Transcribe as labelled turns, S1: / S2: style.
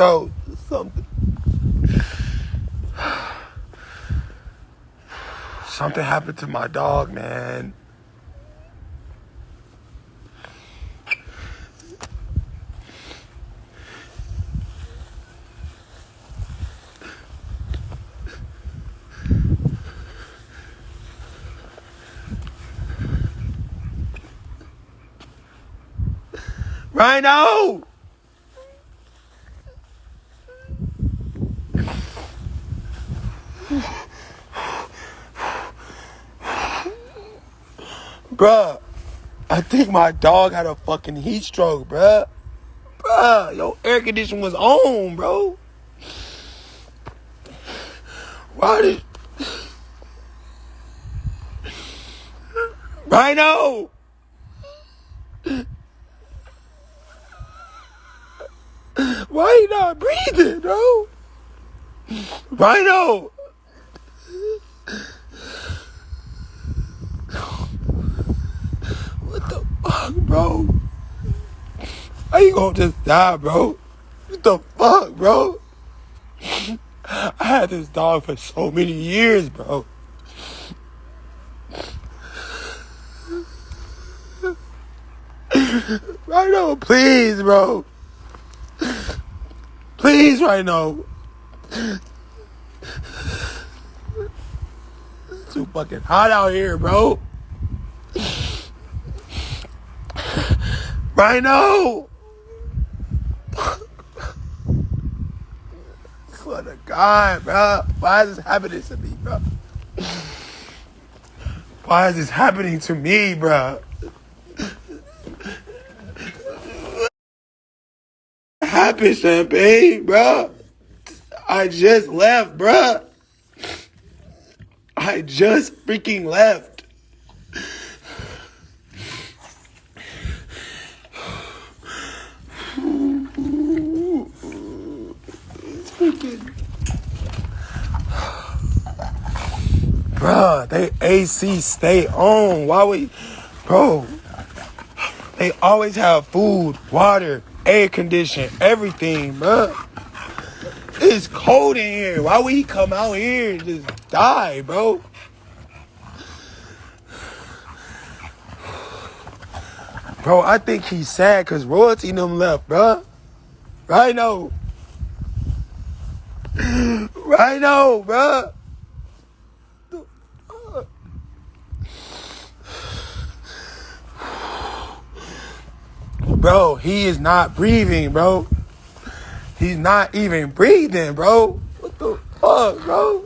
S1: bro, something happened to my dog, man. Rhino! Bruh, I think my dog had a fucking heat stroke, bruh. Bruh, your air conditioner was on, bro. Why did... Rhino! Why you not breathing, bro? Rhino! What the fuck, bro? How you gonna just die, bro? What the fuck, bro? I had this dog for so many years, bro. Rhino, please, bro. Please, Rhino. It's too fucking hot out here, bro. Rhino! Swear to God, bro. Why is this happening to me, bro? Why is this happening to me, bro? What happened, Champagne, bro? I just left, bro. I just freaking left. Bruh, they AC stay on. Why we... Bro, they always have food, water, air conditioning, everything, bruh. It's cold in here. Why would he come out here and just die, bro? Bro, I think he's sad because Royalty and them left, bruh. Rhino. Rhino, bruh. Bro, he is not breathing, bro. He's not even breathing, bro. What the fuck, bro?